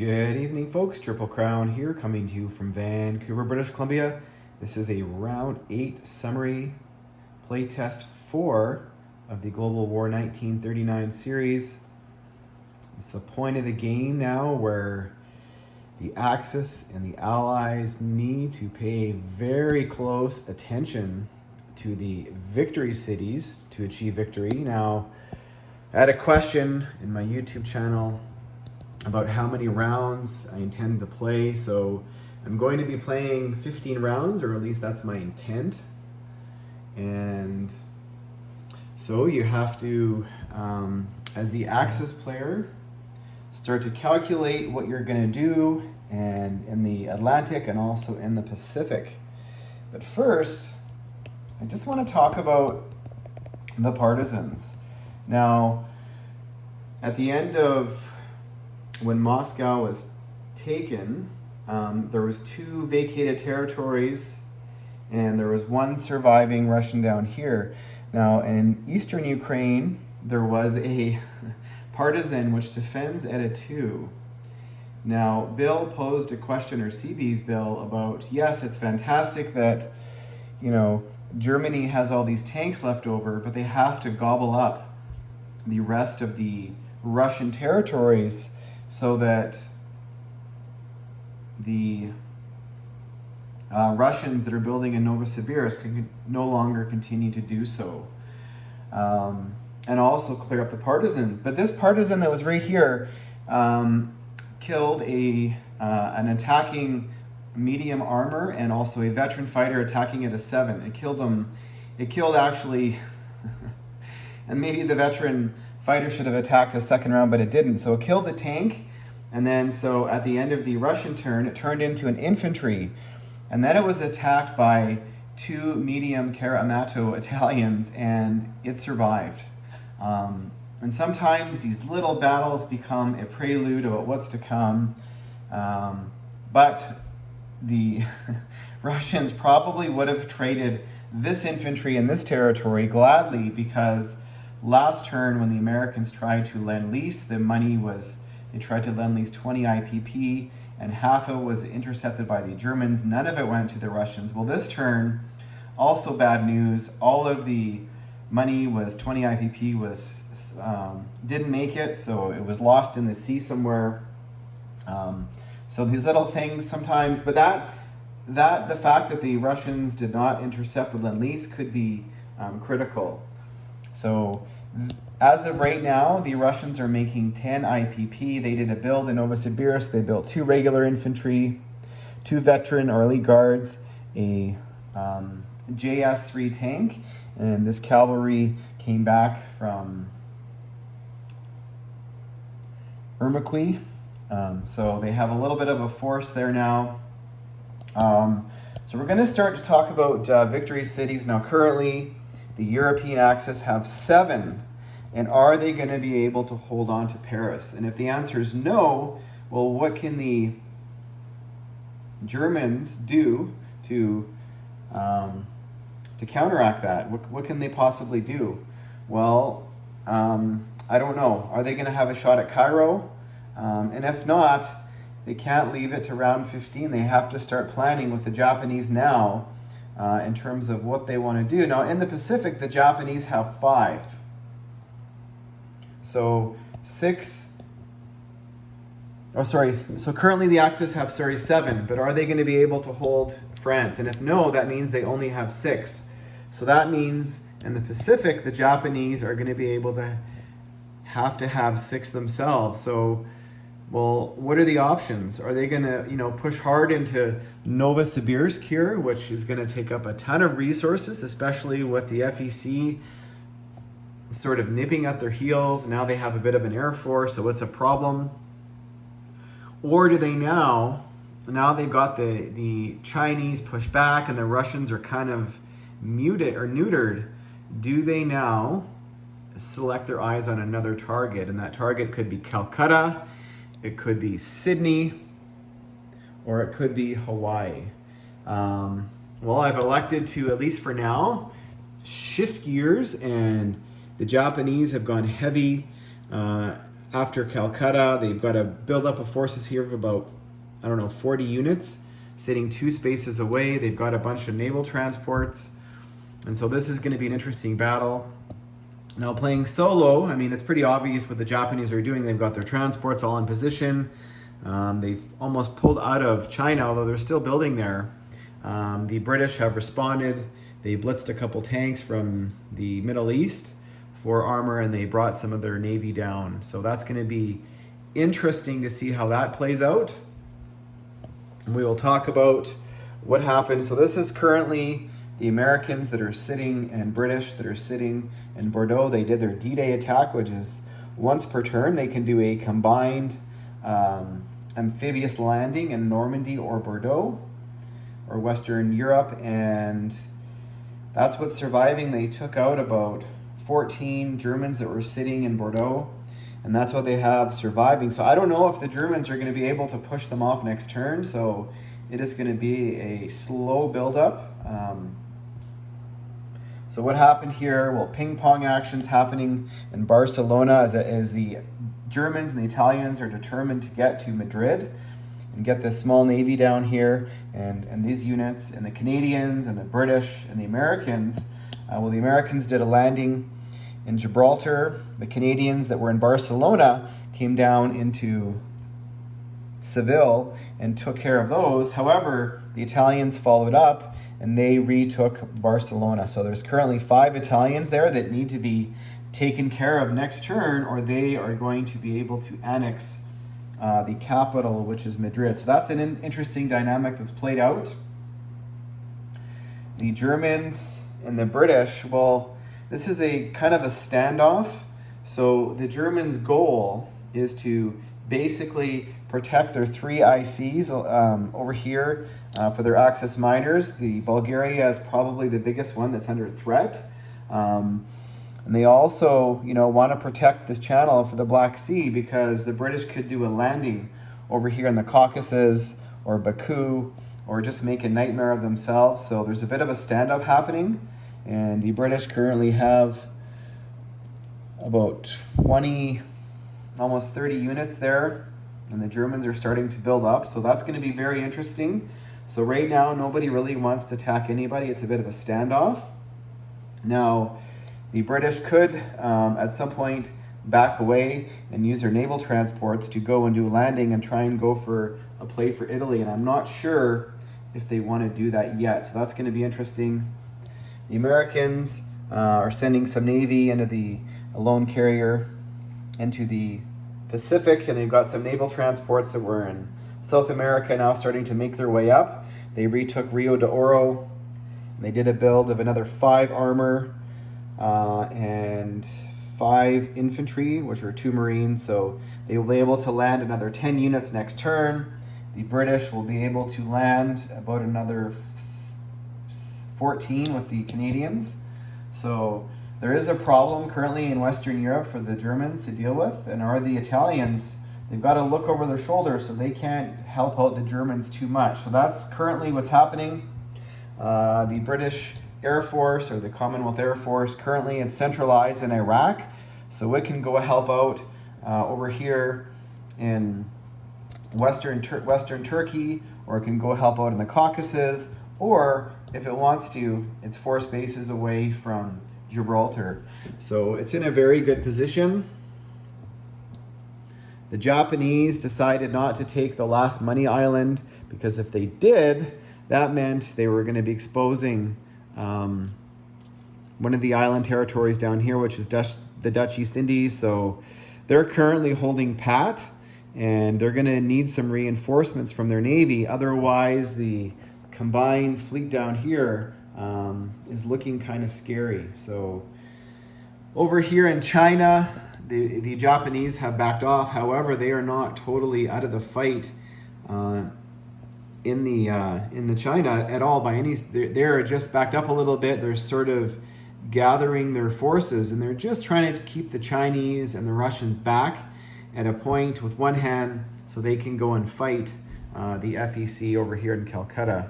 Good evening, folks. Triple Crown here, coming to you from Vancouver, British Columbia. This is a round 8 summary playtest 4 of the Global War 1939 series. It's the point of the game now where the Axis and the Allies need to pay very close attention to the victory cities to achieve victory. Now, I had a question in my YouTube channel about how many rounds I intend to play. So I'm going to be playing 15 rounds, or at least that's my intent. And so you have to, as the Axis player, start to calculate what you're going to do and in the Atlantic and also in the Pacific. But first, I just want to talk about the partisans. Now, at the end of when Moscow was taken, there was 2 vacated territories and there was 1 surviving Russian down here. Now in eastern Ukraine, there was a partisan which defends Eta 2. Now Bill posed a question, or CB's Bill, about, yes, it's fantastic that, Germany has all these tanks left over, but they have to gobble up the rest of the Russian territories so that the Russians that are building in Novosibirsk can no longer continue to do so. And also clear up the partisans. But this partisan that was right here killed an attacking medium armor and also a veteran fighter attacking at a 7. It killed them. It killed actually, and maybe the veteran fighter should have attacked a second round, but it didn't. So it killed the tank, and then so at the end of the Russian turn, it turned into an infantry, and then it was attacked by 2 medium Kara Amato Italians, and it survived. And sometimes these little battles become a prelude about what's to come, but the Russians probably would have traded this infantry in this territory gladly, because last turn when the Americans tried to lend lease, the money was, they tried to lend lease 20 IPP and half of it was intercepted by the Germans. None of it went to the Russians. Well, this turn, also bad news. All of the money was 20 IPP was didn't make it, so it was lost in the sea somewhere. So these little things sometimes, but the fact that the Russians did not intercept the lend lease could be critical. So as of right now, the Russians are making 10 IPP. They did a build in Novosibirsk. They built 2 regular infantry, 2 veteran or elite guards, a JS-3 tank, and this cavalry came back from Ermakwi. So they have a little bit of a force there now. So we're going to start to talk about victory cities. Now currently, the European Axis have 7, and are they going to be able to hold on to Paris? And if the answer is no, well, what can the Germans do to counteract that? What can they possibly do? Well, I don't know. Are they going to have a shot at Cairo? And if not, they can't leave it to round 15. They have to start planning with the Japanese now. In terms of what they want to do. Now, in the Pacific, the Japanese have 5. So currently the Axis have, 7, but are they going to be able to hold France? And if no, that means they only have 6. So that means in the Pacific, the Japanese are going to be able to have 6 themselves. So, well, what are the options? Are they going to, push hard into Novosibirsk here, which is going to take up a ton of resources, especially with the FEC sort of nipping at their heels? Now they have a bit of an air force, so it's a problem. Or do they now they've got the Chinese push back and the Russians are kind of muted or neutered, do they now select their eyes on another target? And that target could be Calcutta, it could be Sydney, or it could be Hawaii. Well, I've elected to, at least for now, shift gears, and the Japanese have gone heavy after Calcutta. They've got a buildup of forces here of about, I don't know, 40 units sitting 2 spaces away. They've got a bunch of naval transports. And so this is going to be an interesting battle. Now playing solo, I mean, it's pretty obvious what the Japanese are doing. They've got their transports all in position. They've almost pulled out of China, although they're still building there. The British have responded. They blitzed a couple tanks from the Middle East for armor, and they brought some of their Navy down. So that's going to be interesting to see how that plays out. And we will talk about what happened. So this is currently the Americans that are sitting and British that are sitting in Bordeaux. They did their D-Day attack, which is once per turn. They can do a combined amphibious landing in Normandy or Bordeaux or Western Europe, and that's what's surviving. They took out about 14 Germans that were sitting in Bordeaux, and that's what they have surviving. So I don't know if the Germans are going to be able to push them off next turn, so it is going to be a slow buildup. So what happened here? Well, ping pong actions happening in Barcelona as the Germans and the Italians are determined to get to Madrid and get this small navy down here, and these units, and the Canadians and the British and the Americans. Well, the Americans did a landing in Gibraltar. The Canadians that were in Barcelona came down into Seville and took care of those. However, the Italians followed up and they retook Barcelona. So there's currently 5 Italians there that need to be taken care of next turn, or they are going to be able to annex the capital, which is Madrid. So that's an interesting dynamic that's played out. The Germans and the British, well, this is a kind of a standoff. So the Germans' goal is to basically protect their 3 ICs over here for their Axis miners. The Bulgaria is probably the biggest one that's under threat. And they also, want to protect this channel for the Black Sea, because the British could do a landing over here in the Caucasus or Baku, or just make a nightmare of themselves. So there's a bit of a standoff happening, and the British currently have about 20, almost 30 units there, and the Germans are starting to build up. So that's going to be very interesting. So right now, nobody really wants to attack anybody. It's a bit of a standoff. Now, the British could, at some point, back away and use their naval transports to go and do a landing and try and go for a play for Italy. And I'm not sure if they want to do that yet. So that's going to be interesting. The Americans are sending some Navy into the lone carrier into the Pacific, and they've got some naval transports that were in South America now starting to make their way up. They retook Rio de Oro. They did a build of another 5 armor and 5 infantry, which are 2 Marines. So they will be able to land another 10 units next turn. The British will be able to land about another 14 with the Canadians. So there is a problem currently in Western Europe for the Germans to deal with, and are the Italians. They've got to look over their shoulder so they can't help out the Germans too much. So that's currently what's happening. The British Air Force, or the Commonwealth Air Force, currently is centralized in Iraq, so it can go help out over here in Western Turkey, or it can go help out in the Caucasus, or if it wants to, it's 4 spaces away from Gibraltar. So it's in a very good position. The Japanese decided not to take the last money island, because if they did, that meant they were going to be exposing one of the island territories down here, which is the Dutch East Indies. So they're currently holding pat, and they're going to need some reinforcements from their Navy. Otherwise, the combined fleet down here is looking kind of scary. So over here in China, the Japanese have backed off. However, they are not totally out of the fight in the China at all by any. They're just backed up a little bit. They're sort of gathering their forces, and they're just trying to keep the Chinese and the Russians back at a point with one hand, so they can go and fight the FEC over here in Calcutta.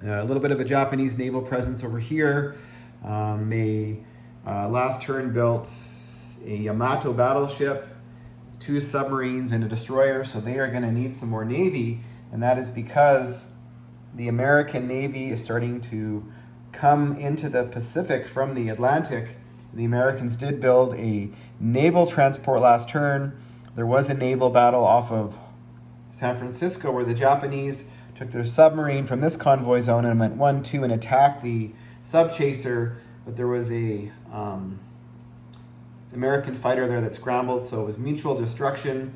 A little bit of a Japanese naval presence over here. They last turn built a Yamato battleship, 2 submarines, and a destroyer, so they are going to need some more Navy, and that is because the American Navy is starting to come into the Pacific from the Atlantic. The Americans did build a naval transport last turn. There was a naval battle off of San Francisco where the Japanese took their submarine from this convoy zone and went 1-2 and attacked the subchaser, but there was a American fighter there that scrambled, so it was mutual destruction,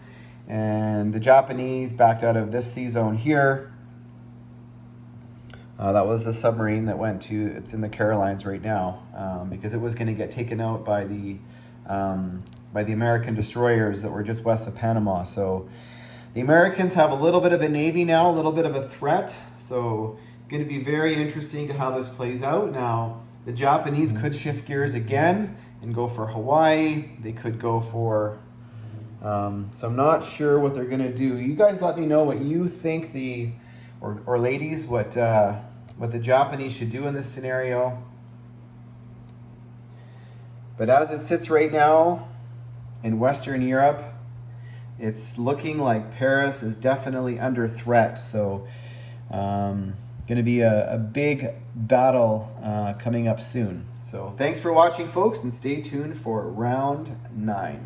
and the Japanese backed out of this sea zone here. That was the submarine that went to, it's in the Carolines right now, because it was going to get taken out by the American destroyers that were just west of Panama. So the Americans have a little bit of a Navy now, a little bit of a threat. So going to be very interesting to how this plays out. Now, the Japanese could shift gears again and go for Hawaii. They could go for, so I'm not sure what they're going to do. You guys let me know what you think or ladies, what the Japanese should do in this scenario. But as it sits right now in Western Europe, it's looking like Paris is definitely under threat. So going to be a big battle coming up soon. So thanks for watching, folks, and stay tuned for round 9.